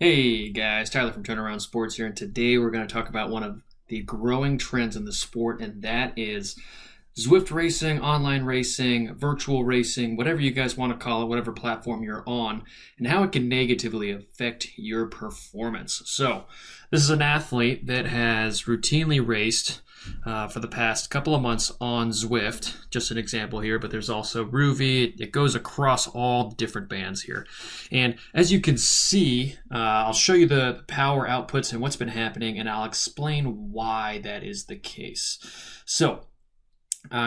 Hey guys, Tyler from Turnaround Sports here, and today we're going to talk about one of the growing trends in the sport, and that is Zwift racing, online racing, virtual racing, whatever you guys want to call it, whatever platform you're on, and how it can negatively affect your performance. So, this is an athlete that has routinely raced for the past couple of months on Zwift, just an example here, but there's also Rouvy. It goes across all the different bands here. And as you can see, I'll show you the power outputs and what's been happening, and I'll explain why that is the case. So,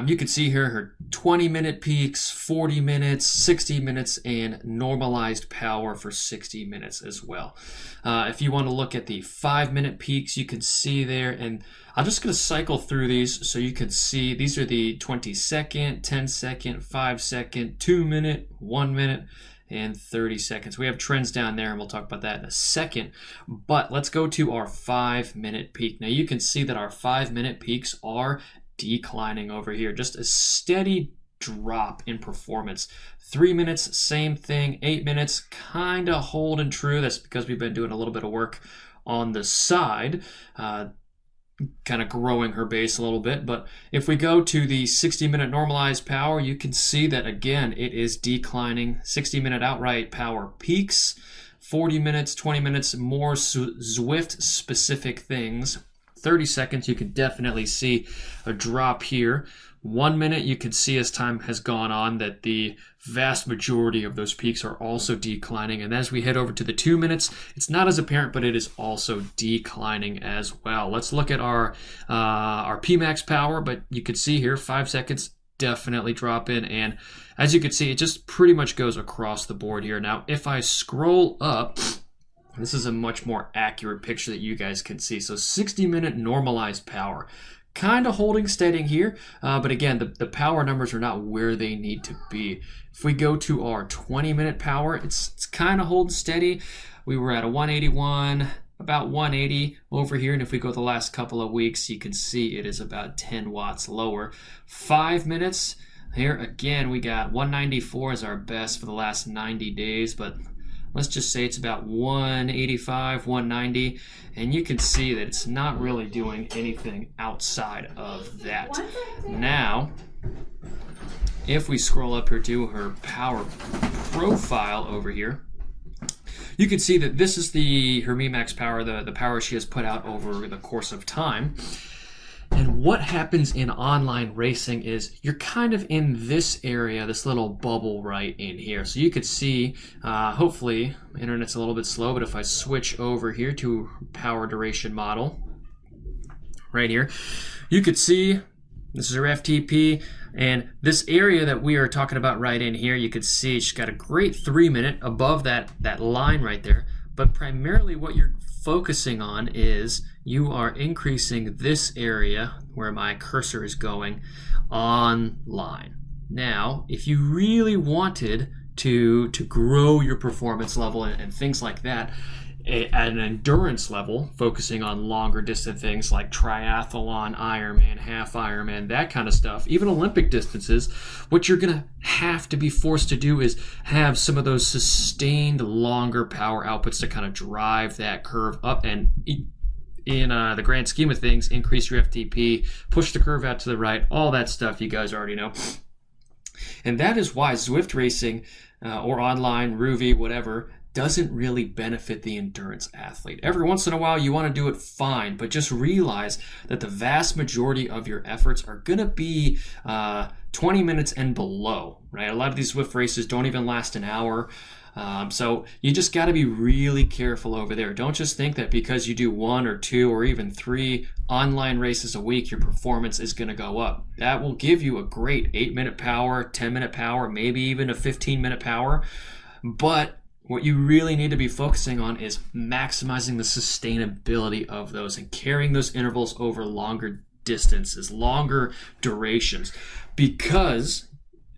you can see here her 20-minute peaks, 40 minutes, 60 minutes, and normalized power for 60 minutes as well. If you want to look at the 5-minute peaks, you can see there, and I'm just going to cycle through these so you can see. These are the 20-second, 10-second, 5-second, 2-minute, 1-minute, and 30 seconds. We have trends down there, and we'll talk about that in a second. But let's go to our 5-minute peak. Now, you can see that our 5-minute peaks are declining over here. Just a steady drop in performance. 3 minutes, same thing. 8 minutes, kind of holding true. That's because we've been doing a little bit of work on the side, kind of growing her base a little bit. But if we go to the 60-minute normalized power, you can see that again it is declining. 60-minute outright power peaks. 40 minutes, 20 minutes, more Zwift specific things. 30 seconds, you can definitely see a drop here. 1 minute, you can see as time has gone on that the vast majority of those peaks are also declining. And as we head over to the 2 minutes, it's not as apparent, but it is also declining as well. Let's look at our Pmax power, but you can see here 5 seconds definitely drop in. And as you can see, it just pretty much goes across the board here. Now, if I scroll up, this is a much more accurate picture that you guys can see. So 60-minute normalized power. Kind of holding steady here, but again, the power numbers are not where they need to be. If we go to our 20-minute power, it's kind of holding steady. We were at a 181, about 180 over here, and if we go the last couple of weeks, you can see it is about 10 watts lower. 5 minutes, here again, we got 194 as our best for the last 90 days, but let's just say it's about 185, 190, and you can see that it's not really doing anything outside of that. Now, if we scroll up here to her power profile over here, you can see that this is her Pmax power, the power she has put out over the course of time. And what happens in online racing is you're kind of in this area, this little bubble right in here. So you could see, hopefully, my internet's a little bit slow, but if I switch over here to power duration model, right here, you could see this is her FTP, and this area that we are talking about right in here, you could see she's got a great 3 minute above that line right there. But primarily what you're focusing on is you are increasing this area where my cursor is going online. Now, if you really wanted to grow your performance level and things like that, at an endurance level, focusing on longer distance things like triathlon, Ironman, half Ironman, that kind of stuff, even Olympic distances, what you're going to have to be forced to do is have some of those sustained longer power outputs to kind of drive that curve up and in the grand scheme of things, increase your FTP, push the curve out to the right, all that stuff you guys already know. And that is why Zwift racing or online, Rouvy, whatever, doesn't really benefit the endurance athlete. Every once in a while you want to do it, fine, but just realize that the vast majority of your efforts are going to be 20 minutes and below, right? A lot of these Zwift races don't even last an hour. So you just got to be really careful over there. Don't just think that because you do 1 or 2 or even 3 online races a week, your performance is going to go up. That will give you a great 8-minute power, 10-minute power, maybe even a 15-minute power. But what you really need to be focusing on is maximizing the sustainability of those and carrying those intervals over longer distances, longer durations, because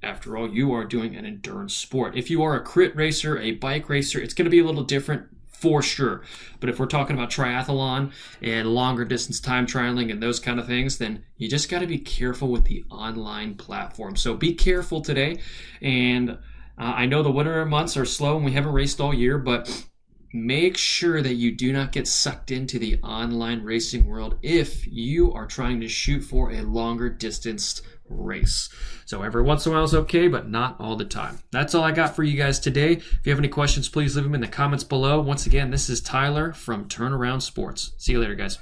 after all, you are doing an endurance sport. If you are a crit racer, a bike racer, it's going to be a little different for sure. But if we're talking about triathlon and longer distance time trialing and those kind of things, then you just got to be careful with the online platform. So be careful today. And I know the winter months are slow and we haven't raced all year, but make sure that you do not get sucked into the online racing world if you are trying to shoot for a longer distance race. So every once in a while is okay, but not all the time. That's all I got for you guys today. If you have any questions, please leave them in the comments below. Once again, this is Tyler from Turnaround Sports. See you later, guys.